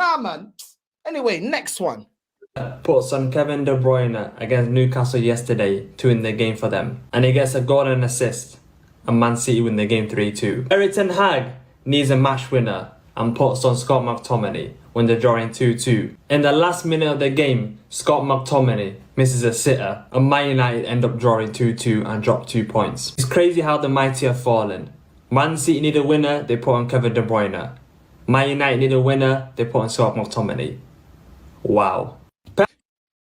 Nah, man. Anyway, next one. Puts on Kevin De Bruyne against Newcastle yesterday to win the game for them. And he gets a goal and assist. And Man City win the game 3-2. Erik ten Hag needs a match winner and puts on Scott McTominay when they're drawing 2-2. In the last minute of the game, Scott McTominay misses a sitter and Man United end up drawing 2-2 and drop 2 points. It's crazy how the mighty have fallen. Man City need a winner, they put on Kevin De Bruyne. Man United need a winner, they put on Scott McTominay. Wow.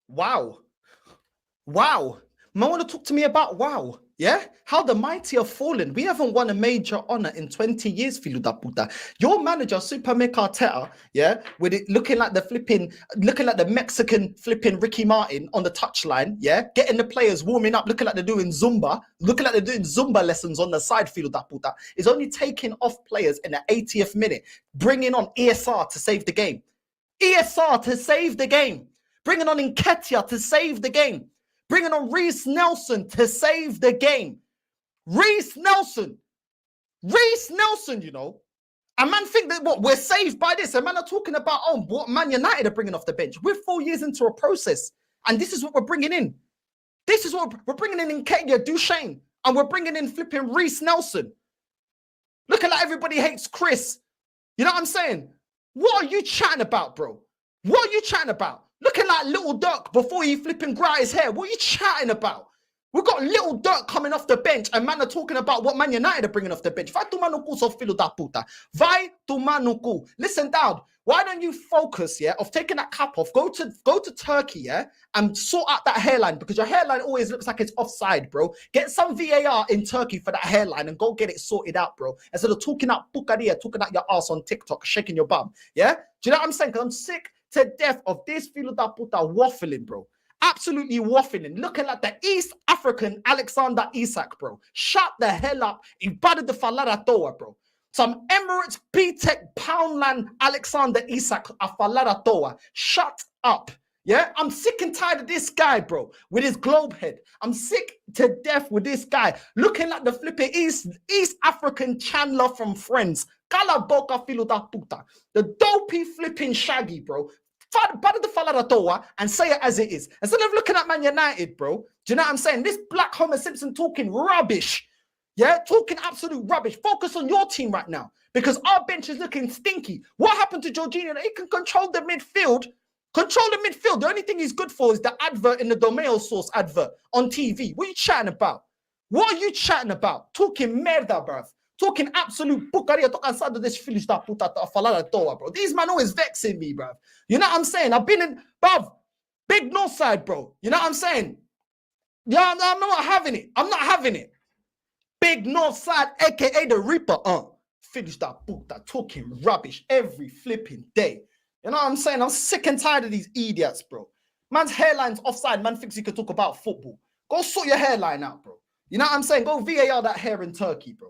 Wow. Wow. Man, want to talk to me about wow. Yeah? How the mighty have fallen. We haven't won a major honor in 20 years, Filu da puta. Your manager, Super Mick Arteta, yeah, with it looking like the Mexican flipping Ricky Martin on the touchline, yeah, getting the players warming up, looking like they're doing Zumba, lessons on the side, Filu da puta, is only taking off players in the 80th minute, bringing on ESR to save the game. ESR to save the game. Bringing on Nketiah to save the game. Bringing on Reece Nelson to save the game. Reece Nelson, you know. And man think that what we're saved by this. And man are talking about, oh, what Man United are bringing off the bench. We're 4 years into a process. And this is what we're bringing in. This is what we're bringing in Nketiah, Duchesne. And we're bringing in flipping Reece Nelson. Looking like everybody hates Chris. You know what I'm saying? What are you chatting about, bro? What are you chatting about? Looking like Little Dirk before he flipping grow his hair. What are you chatting about? We've got Little Dirk coming off the bench and man are talking about what Man United are bringing off the bench. Vai tomar no cu, seu filho da puta. Vai tomar no cu. Listen, Daud, why don't you focus, yeah, of taking that cap off, go to Turkey, yeah, and sort out that hairline because your hairline always looks like it's offside, bro. Get some VAR in Turkey for that hairline and go get it sorted out, bro. Instead of talking out pucaria, talking out your ass on TikTok, shaking your bum, yeah? Do you know what I'm saying? Because I'm sick to death of this filo da puta waffling, bro. Absolutely waffling. Looking like the East African Alexander Isak, bro. Shut the hell up. Ibada de falara toa, bro. Some Emirates B-Tech Poundland Alexander Isak a falara toa. Shut up. Yeah? I'm sick and tired of this guy, bro, with his globe head. I'm sick to death with this guy. Looking like the flipping East African Chandler from Friends. Cala boca filo da puta. The dopey flipping Shaggy, bro. And say it as it is. Instead of looking at Man United, bro, do you know what I'm saying? This black Homer Simpson talking rubbish. Yeah, talking absolute rubbish. Focus on your team right now because our bench is looking stinky. What happened to Jorginho? He can control the midfield. Control the midfield. The only thing he's good for is the advert in the Domeo Source advert on TV. What are you chatting about? What are you chatting about? Talking merda, bruv. Talking absolute bucaria, talking this Phillies that put out a falada toa, bro. These man always vexing me, bro. You know what I'm saying? I've been in, bruv, big north side, bro. You know what I'm saying? Yeah, I'm not having it. I'm not having it. Big north side, aka the Reaper, Phillies that puta talking rubbish every flipping day. You know what I'm saying? I'm sick and tired of these idiots, bro. Man's hairline's offside. Man thinks he could talk about football. Go sort your hairline out, bro. You know what I'm saying? Go VAR that hair in Turkey, bro.